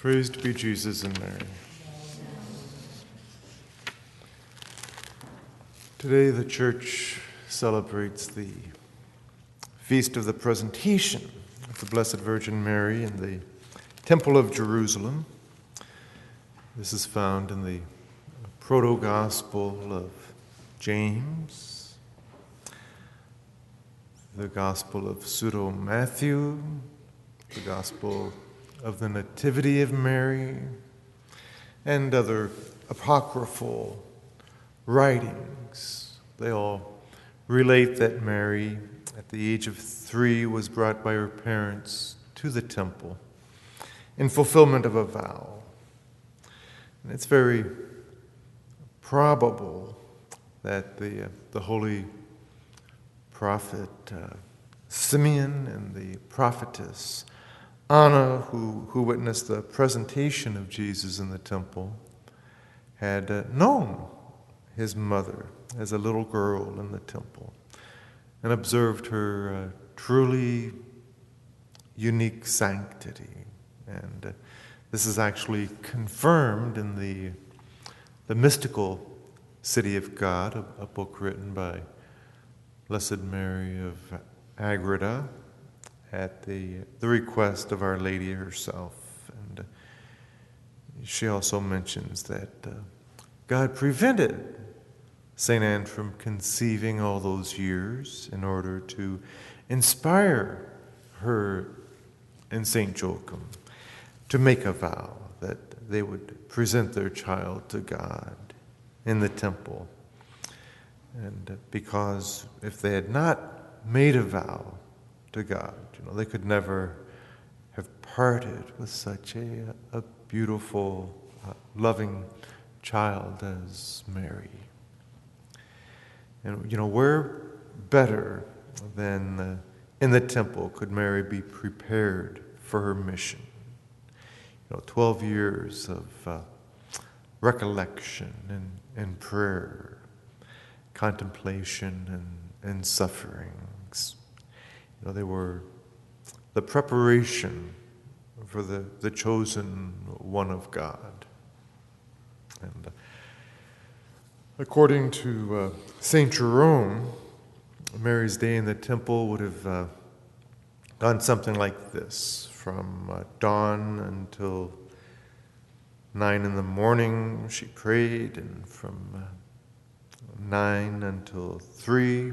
Praised be Jesus and Mary. Today the Church celebrates the feast of the presentation of the Blessed Virgin Mary in the Temple of Jerusalem. This is found in the Proto-Gospel of James, the Gospel of Pseudo-Matthew, the Gospel of the Nativity of Mary, and other apocryphal writings. They all relate that Mary, at the age of 3, was brought by her parents to the temple in fulfillment of a vow. And it's very probable that the holy prophet Simeon and the prophetess Anna, who witnessed the presentation of Jesus in the temple, had known his mother as a little girl in the temple and observed her truly unique sanctity. And this is actually confirmed in the mystical City of God, a book written by Blessed Mary of Agreda at the request of Our Lady herself. And she also mentions that God prevented St. Anne from conceiving all those years in order to inspire her and St. Joachim to make a vow that they would present their child to God in the temple. And because if they had not made a vow to God, they could never have parted with such a beautiful, loving child as Mary. And, where better than in the temple could Mary be prepared for her mission? 12 years of recollection and prayer, contemplation and sufferings. They were the preparation for the chosen one of God. And according to St. Jerome, Mary's day in the temple would have gone something like this. From dawn until 9 in the morning, she prayed, and from 9 until 3,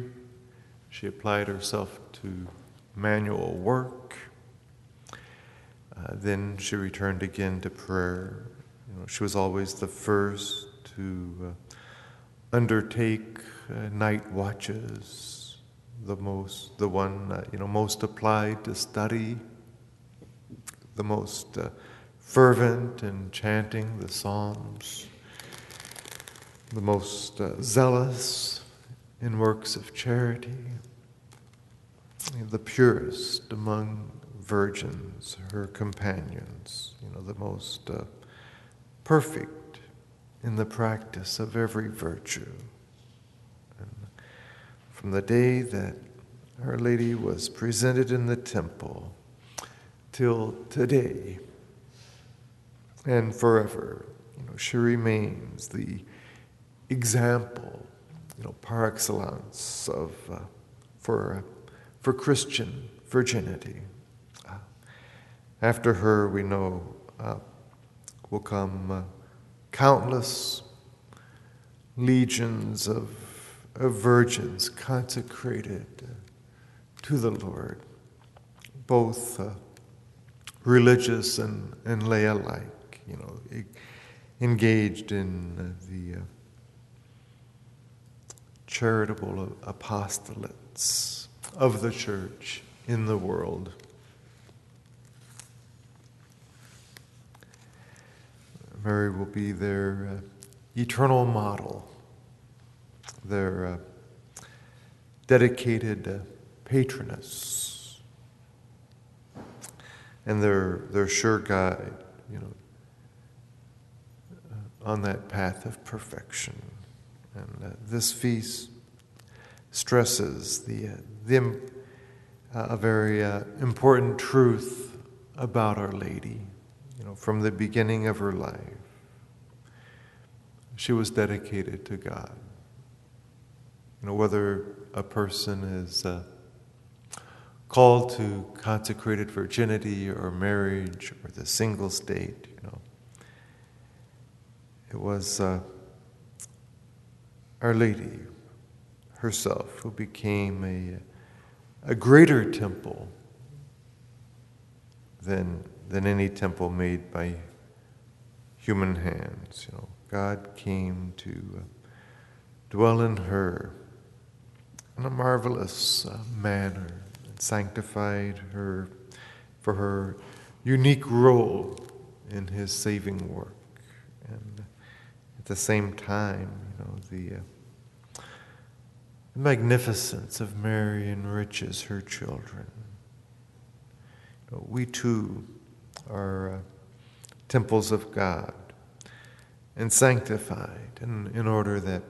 she applied herself to manual work. Then she returned again to prayer. She was always the first to undertake night watches, the one most applied to study, the most fervent in chanting the Psalms, the most zealous in works of charity, the purest among virgins, her companions, the most perfect in the practice of every virtue. And from the day that Our Lady was presented in the temple till today and forever, she remains the example, par excellence of for Christian virginity. After her, we know, will come countless legions of virgins consecrated to the Lord, both religious and lay alike, engaged in the charitable apostolates of the Church in the world. Mary will be their eternal model, their dedicated patroness, and their sure guide, on that path of perfection. And this feast stresses a very important truth about Our Lady. from the beginning of her life, she was dedicated to God. Whether a person is called to consecrated virginity or marriage or the single state, it was Our Lady herself who became a greater temple than any temple made by human hands. God came to dwell in her in a marvelous manner and sanctified her for her unique role in his saving work. And at the same time, the magnificence of Mary enriches her children. We too are temples of God and sanctified in order that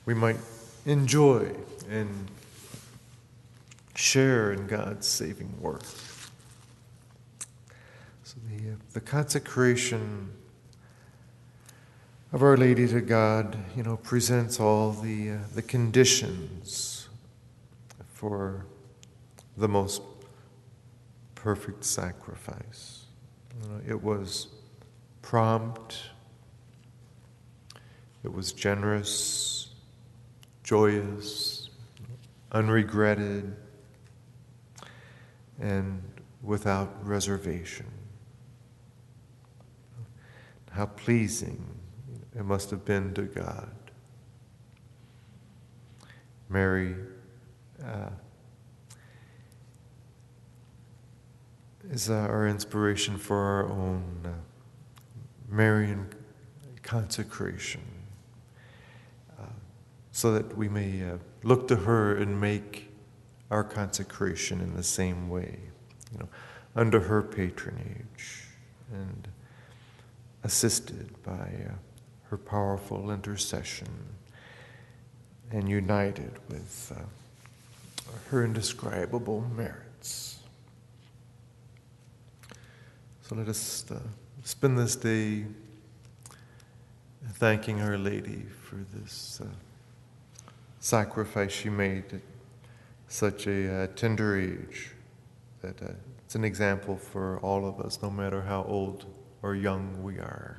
we might enjoy and share in God's saving work. So the consecration of Our Lady to God, presents all the conditions for the most perfect sacrifice. It was prompt, it was generous, joyous, unregretted, and without reservation. How pleasing it must have been to God. Mary is our inspiration for our own Marian consecration, so that we may look to her and make our consecration in the same way, under her patronage and assisted by her powerful intercession and united with her indescribable merits. So let us spend this day thanking Our Lady for this sacrifice she made at such a tender age, that it's an example for all of us, no matter how old or young we are.